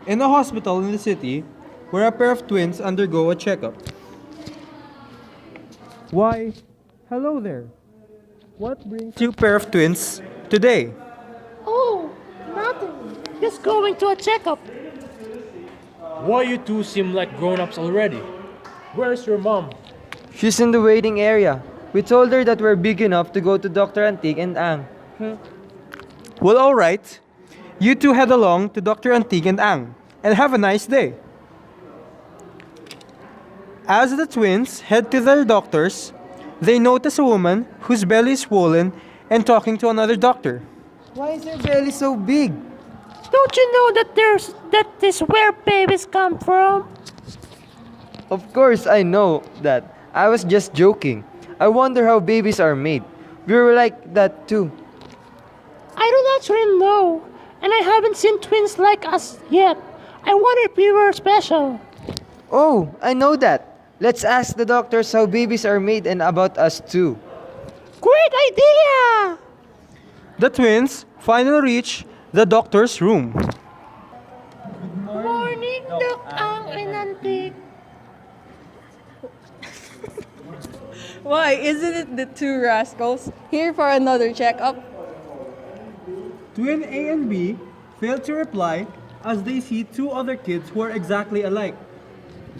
In a hospital in the city, where a pair of twins undergo a checkup. Why, hello there. What brings you pair of twins today? Oh, nothing. Just going to a checkup. Why you two seem like grown-ups already? Where's your mom? She's in the waiting area. We told her that we're big enough to go to Dr. Antique and Ang. Well, alright. You two head along to Dr. Antique and Ang, and have a nice day. As the twins head to their doctors, they notice a woman whose belly is swollen and talking to another doctor. Why is her belly so big? Don't you know that is where babies come from? Of course, I know that. I was just joking. I wonder how babies are made. We were like that too. I don't actually know, and I haven't seen twins like us yet. I wonder if we were special. Oh, I know that. Let's ask the doctors how babies are made and about us too. Great idea! The twins finally reach the doctor's room. Morning, Doc Ang and Antique. Why, isn't it the two rascals here for another checkup? Twin A and B fail to reply as they see two other kids who are exactly alike.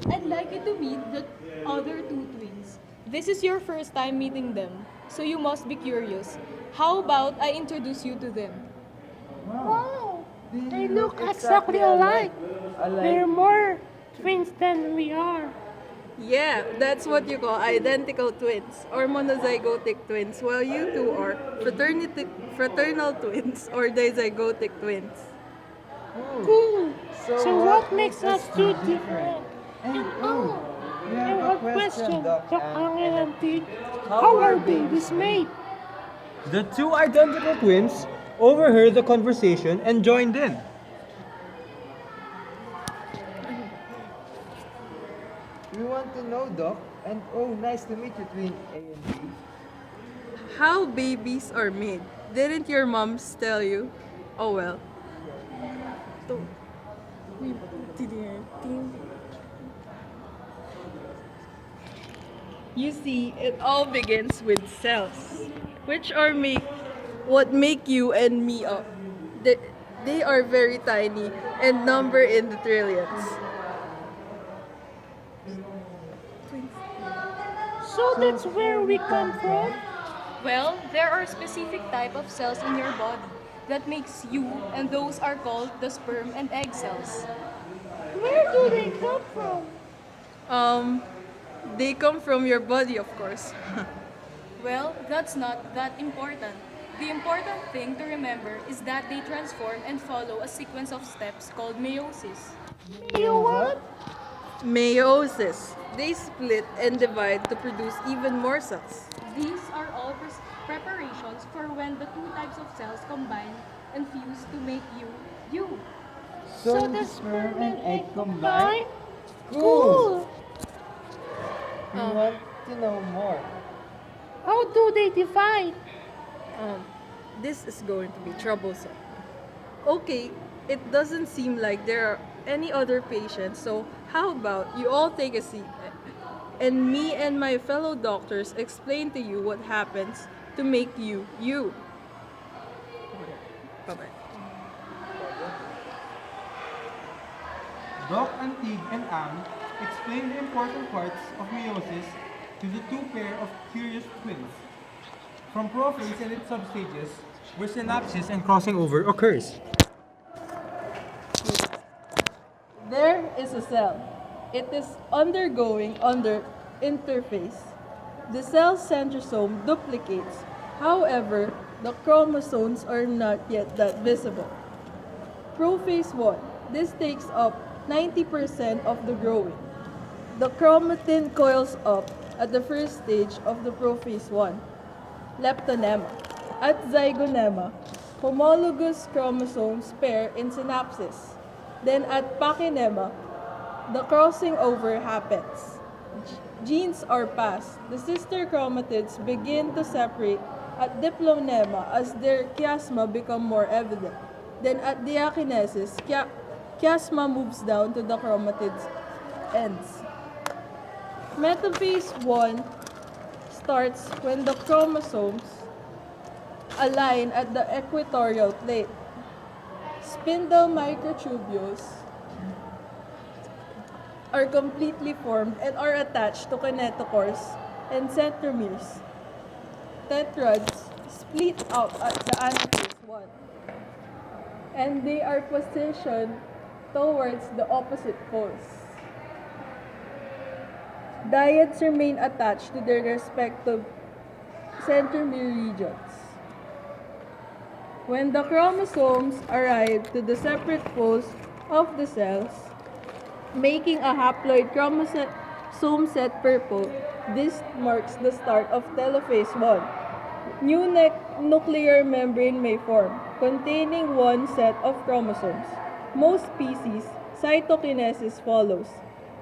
I'd like you to meet the other two twins. This is your first time meeting them, so you must be curious. How about I introduce you to them? Wow, they look exactly alike. They're more twins than we are. Yeah, that's what you call identical twins or monozygotic twins, while you two are fraternal twins or dizygotic twins. Cool. So what makes us two different? And I have a question, Doc Ang and Antique. How are babies made? The two identical twins overheard the conversation and joined in. We want to know, Doc. And oh, nice to meet you, twin A and B. How babies are made. Didn't your moms tell you? Oh well. You see, it all begins with cells, which are what make you and me up. They are very tiny and number in the trillions. So that's where we come from? Well, there are specific type of cells in your body that makes you, and those are called the sperm and egg cells. Where do they come from? Um, they come from your body, of course. Well, that's not that important. The important thing to remember is that they transform and follow a sequence of steps called meiosis. You what? Meiosis. They split and divide to produce even more cells. These are all preparations for when the two types of cells combine and fuse to make you, you. So the sperm and egg combine? Cool. We want to know more. How do they divide? This is going to be troublesome. Okay, it doesn't seem like there are any other patients, so how about you all take a seat and me and my fellow doctors explain to you what happens to make you, you. Bye-bye. Doc Antig and Ang explain the important parts of meiosis to the two pair of curious twins. From prophase and its substages, where synapsis and crossing over occurs. There is a cell. It is undergoing interface. The cell centrosome duplicates. However, the chromosomes are not yet that visible. Prophase 1. This takes up 90% of the growing. The chromatin coils up at the first stage of the prophase 1, leptonema. At zygonema, homologous chromosomes pair in synapsis. Then at pachinema, the crossing over happens. Genes are passed. The sister chromatids begin to separate at diplonema as their chiasma become more evident. Then at diakinesis, chiasma moves down to the chromatids ends. Metaphase 1 starts when the chromosomes align at the equatorial plate. Spindle microtubules are completely formed and are attached to kinetochores and centromeres. Tetrads split out at the anaphase 1, and they are positioned towards the opposite poles. Dyads remain attached to their respective centromere regions. When the chromosomes arrive to the separate poles of the cells, making a haploid chromosome set per pole, this marks the start of telophase 1. New nuclear membrane may form, containing one set of chromosomes. Most species, cytokinesis follows.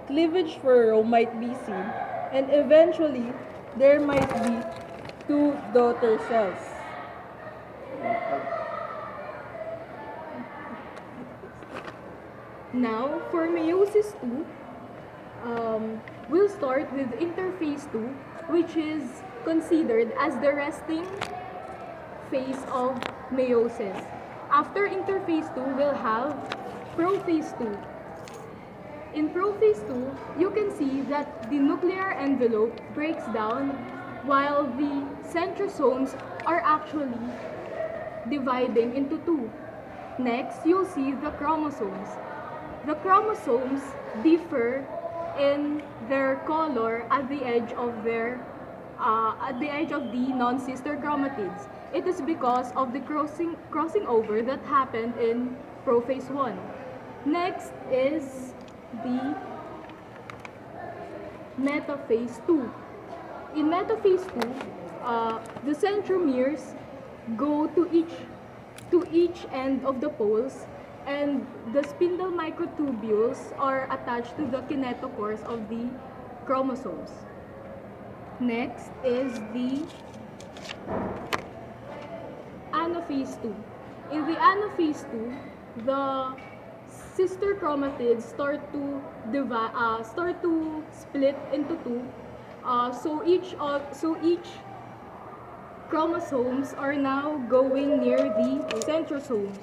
Cleavage furrow might be seen, and eventually, there might be two daughter cells. Now, for meiosis 2, we'll start with interphase 2, which is considered as the resting phase of meiosis. After interphase 2, we'll have prophase 2. In prophase 2, you can see that the nuclear envelope breaks down while the centrosomes are actually dividing into two. Next, you'll see the chromosomes. The chromosomes differ in their color at the edge of the non-sister chromatids. It is because of the crossing over that happened in prophase 1. Next is the metaphase 2. In metaphase 2, the centromeres go to each end of the poles, and the spindle microtubules are attached to the kinetochores of the chromosomes. Next is the anaphase 2. In the anaphase 2, the sister chromatids start to split into two. So each chromosomes are now going near the centrosomes.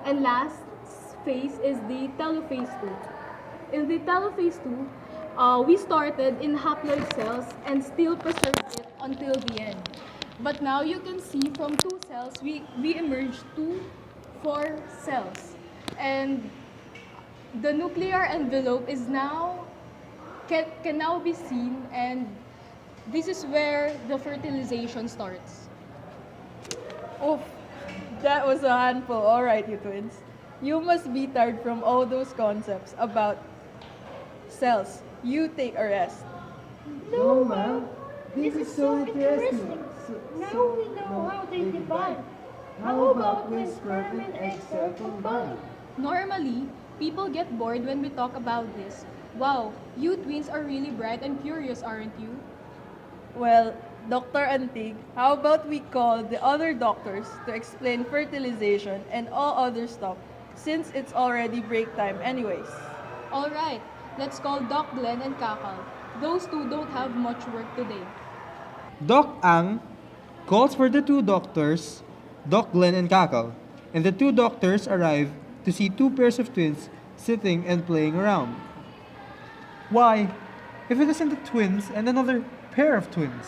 And last phase is the telophase 2. In the telophase 2, we started in haploid cells and still preserved it until the end. But now you can see from 2 cells, we emerged to 4 cells. And the nuclear envelope is now can now be seen, and this is where the fertilization starts. Oof, that was a handful. All right, you twins. You must be tired from all those concepts about cells. You take a rest. No, ma'am. This is so interesting. Now we know how they divide. How about when sperm and egg cell combine? Normally, people get bored when we talk about this. Wow, you twins are really bright and curious, aren't you? Well, Dr. Antig, how about we call the other doctors to explain fertilization and all other stuff, since it's already break time anyways. Alright, let's call Doc Glenn and Kakal. Those two don't have much work today. Doc Ang calls for the two doctors, Doc Glenn and Kakal, and the two doctors arrive to see 2 pairs of twins sitting and playing around. Why, if it isn't the twins and another pair of twins?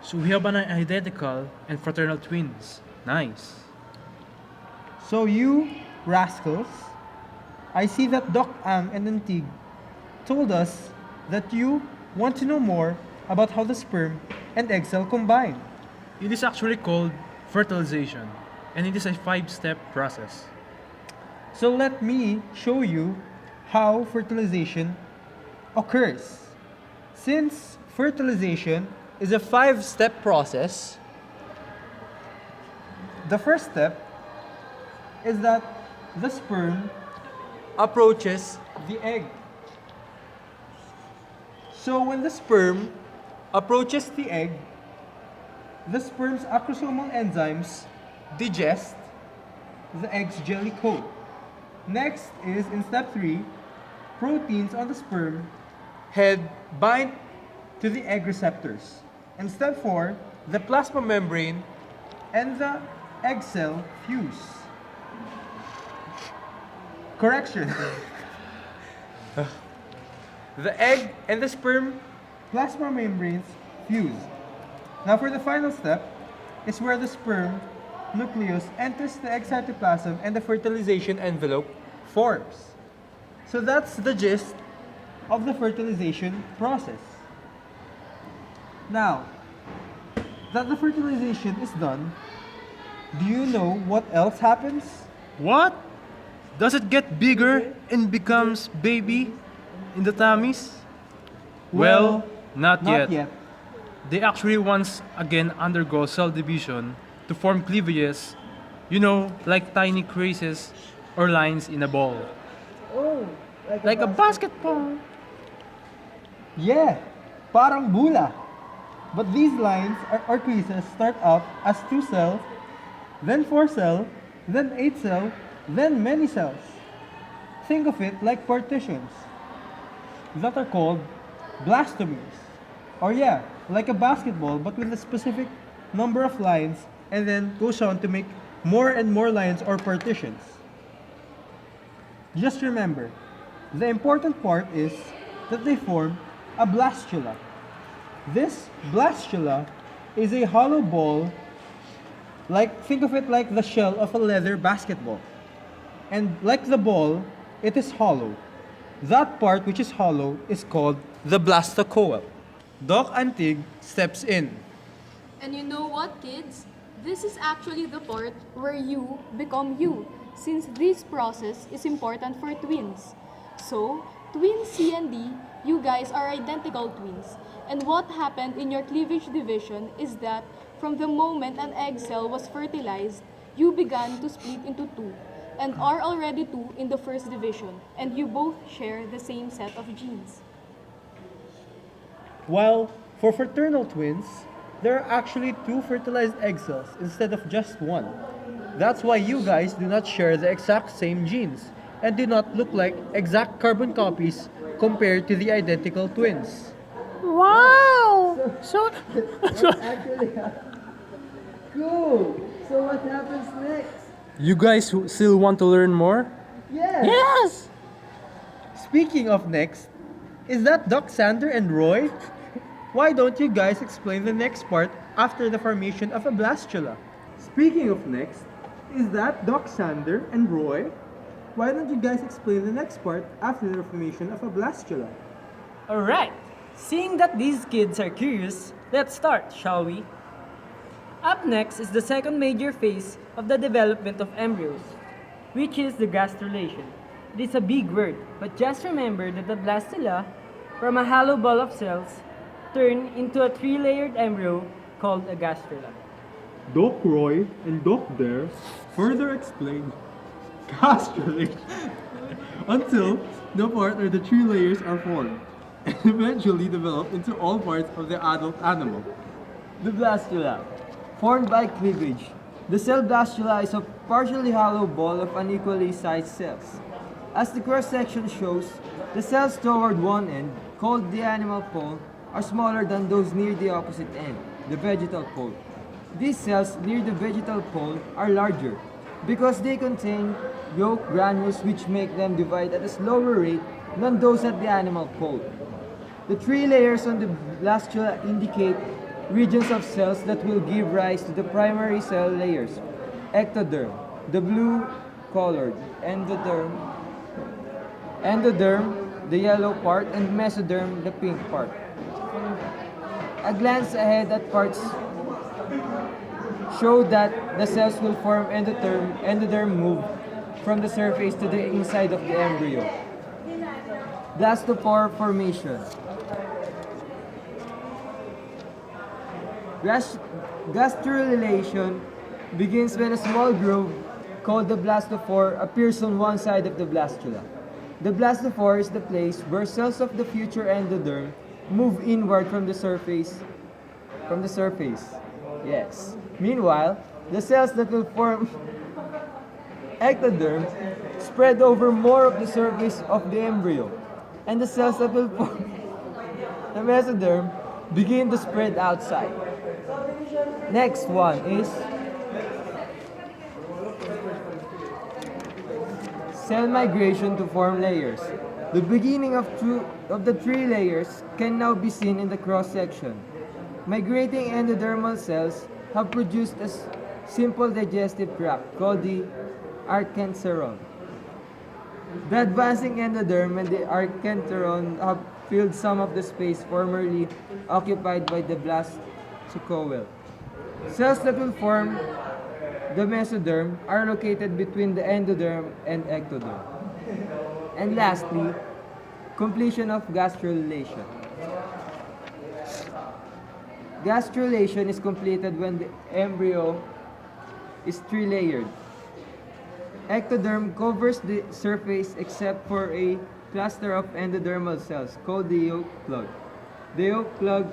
So we have an identical and fraternal twins. Nice. So you rascals, I see that Doc Ang and Antig told us that you want to know more about how the sperm and egg cell combine. It is actually called fertilization, and it is a 5-step process. So let me show you how fertilization occurs. Since fertilization is a 5-step process, the first step is that the sperm approaches the egg. So when the sperm approaches the egg, the sperm's acrosomal enzymes digest the egg's jelly coat. Next is in step 3, proteins on the sperm head bind to the egg receptors. And step 4, the plasma membrane and the egg cell fuse. Correction. The egg and the sperm plasma membranes fuse. Now for the final step is where the sperm nucleus enters the egg cytoplasm and the fertilization envelope forms. So that's the gist of the fertilization process. Now, that the fertilization is done, do you know what else happens? What? Does it get bigger and becomes baby in the tummies? Well, not yet. They actually once again undergo cell division to form cleavages, like tiny creases or lines in a ball. Oh, Like a basketball. Yeah, parang bula. But these lines or creases start out as 2 cells, then 4 cells, then 8 cells, then many cells. Think of it like partitions that are called blastomeres. Or yeah, like a basketball but with a specific number of lines and then goes on to make more and more lines or partitions. Just remember, the important part is that they form a blastula. This blastula is a hollow ball, think of it like the shell of a leather basketball. And like the ball, it is hollow. That part which is hollow is called the blastocoel. Doc Antig steps in. And you know what, kids? This is actually the part where you become you, since this process is important for twins. So, twins C and D, you guys are identical twins. And what happened in your cleavage division is that from the moment an egg cell was fertilized, you began to split into 2 and are already 2 in the first division, and you both share the same set of genes. While for fraternal twins, there are actually 2 fertilized egg cells instead of just 1. That's why you guys do not share the exact same genes and do not look like exact carbon copies compared to the identical twins. Wow! So, cool. So what happens next? You guys still want to learn more? yes! Speaking of next, is that Doc Sander and Roy? Why don't you guys explain the next part after the formation of a blastula? Speaking of next, is that Doc Sander and Roy? Why don't you guys explain the next part after the formation of a blastula? Alright, seeing that these kids are curious, let's start, shall we? Up next is the second major phase of the development of embryos, which is the gastrulation. It is a big word, but just remember that the blastula, from a hollow ball of cells, turn into a 3-layered embryo called a gastrula. Doc Roy and Doc Dare further explain gastrulation until the part where the 3 layers are formed and eventually develop into all parts of the adult animal. The blastula, formed by cleavage. The cell blastula is a partially hollow ball of unequally sized cells. As the cross-section shows, the cells toward one end, called the animal pole, are smaller than those near the opposite end, the vegetal pole. These cells near the vegetal pole are larger because they contain yolk granules which make them divide at a slower rate than those at the animal pole. The 3 layers on the blastula indicate regions of cells that will give rise to the primary cell layers: ectoderm, the blue colored, endoderm, the yellow part, and mesoderm, the pink part. A glance ahead at parts show that the cells will form endoderm move from the surface to the inside of the embryo. Blastopore formation. Gastrulation begins when a small groove called the blastophore appears on one side of the blastula. The blastophore is the place where cells of the future endoderm move inward from the surface. Yes. Meanwhile, the cells that will form ectoderm spread over more of the surface of the embryo, and the cells that will form the mesoderm begin to spread outside. Next one is cell migration to form layers. The beginning of the three layers can now be seen in the cross-section. Migrating endodermal cells have produced a simple digestive tract called the archenteron. The advancing endoderm and the archenteron have filled some of the space formerly occupied by the blastocoel. Cells that will form the mesoderm are located between the endoderm and ectoderm. And lastly, completion of gastrulation. Gastrulation is completed when the embryo is three-layered. Ectoderm covers the surface except for a cluster of endodermal cells called the yolk plug. The yolk plug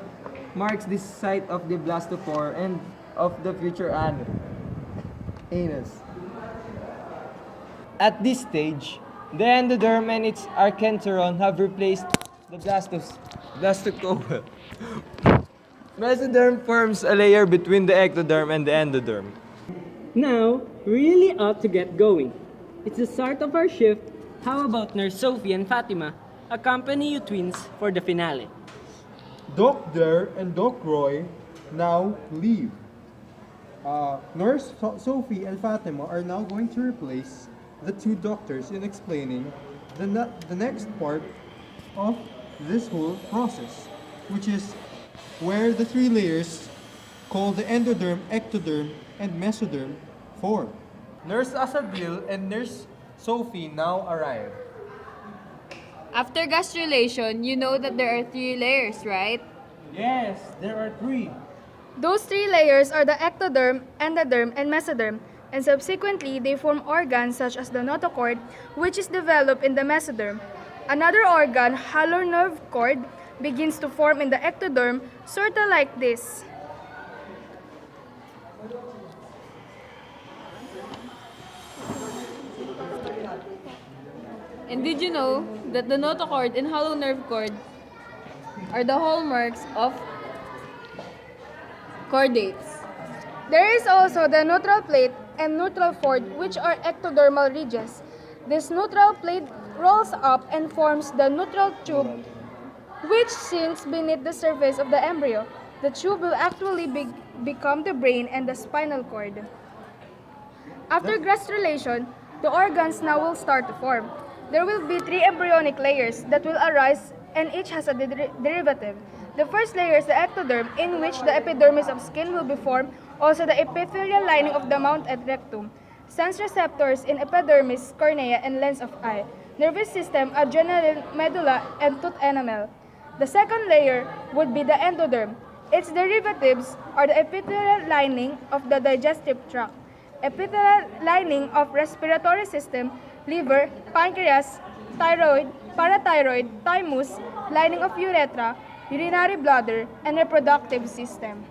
marks the site of the blastophore and of the future anus. At this stage, the endoderm and its archenteron have replaced the blastocoel. Mesoderm forms a layer between the ectoderm and the endoderm. Now, we really ought to get going. It's the start of our shift. How about Nurse Sophie and Fatima accompany you twins for the finale? Doc Dare and Doc Roy now leave. Nurse Sophie and Fatima are now going to replace the two doctors in explaining the next part of this whole process, which is where the three layers called the endoderm, ectoderm, and mesoderm form. Nurse Asadil and Nurse Sophie now arrive. After gastrulation, you know that there are 3 layers, right? Yes, there are 3. Those 3 layers are the ectoderm, endoderm, and mesoderm, and subsequently they form organs such as the notochord, which is developed in the mesoderm. Another organ, hollow nerve cord, begins to form in the ectoderm, sorta like this. And did you know that the notochord and hollow nerve cord are the hallmarks of chordates? There is also the neutral plate and neutral fold, which are ectodermal ridges. This neutral plate rolls up and forms the neutral tube, which sinks beneath the surface of the embryo. The tube will actually become the brain and the spinal cord. After gastrulation, the organs now will start to form. There will be 3 embryonic layers that will arise, and each has a derivative. The first layer is the ectoderm, in which the epidermis of skin will be formed, also the epithelial lining of the mouth and rectum, sense receptors in epidermis, cornea, and lens of eye, nervous system, adrenal medulla, and tooth enamel. The second layer would be the endoderm. Its derivatives are the epithelial lining of the digestive tract, epithelial lining of respiratory system, liver, pancreas, thyroid, parathyroid, thymus, lining of urethra, urinary bladder, and reproductive system.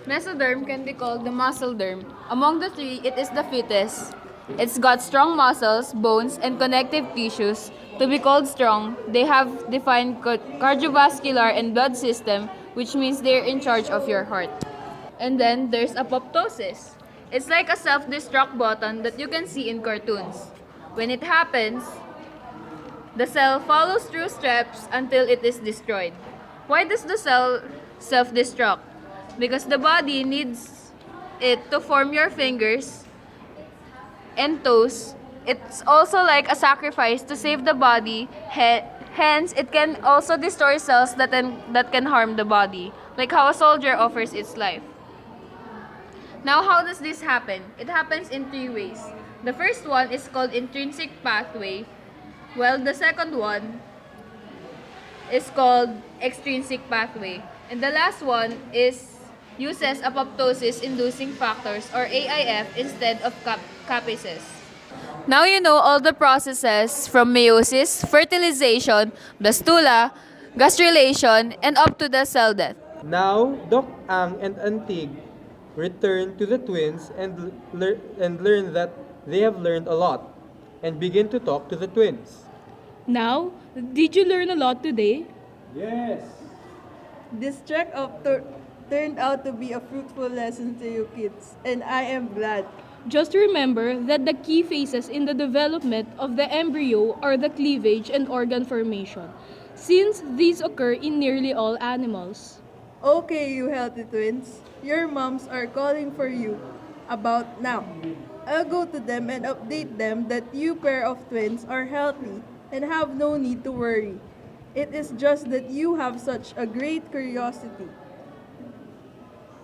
Mesoderm can be called the muscle derm. Among the 3, it is the fittest. It's got strong muscles, bones, and connective tissues. To be called strong, they have defined cardiovascular and blood system, which means they're in charge of your heart. And then there's apoptosis. It's like a self-destruct button that you can see in cartoons. When it happens, the cell follows through steps until it is destroyed. Why does the cell self-destruct? Because the body needs it to form your fingers and toes. It's also like a sacrifice to save the body. Hence, it can also destroy cells that can harm the body, like how a soldier offers its life. Now, how does this happen? It happens in 3 ways. The first one is called intrinsic pathway, while the second one is called extrinsic pathway. And the last one uses apoptosis-inducing factors, or AIF, instead of capaces. Now you know all the processes from meiosis, fertilization, blastula, gastrulation, and up to the cell death. Now, Doc Ang and Antig return to the twins and learn that They have learned a lot and begin to talk to the twins. Now, did you learn a lot today? Yes. This trek turned out to be a fruitful lesson to you kids, and I am glad. Just remember that the key phases in the development of the embryo are the cleavage and organ formation, since these occur in nearly all animals. Okay, you healthy twins. Your moms are calling for you about now. I'll go to them and update them that you pair of twins are healthy and have no need to worry. It is just that you have such a great curiosity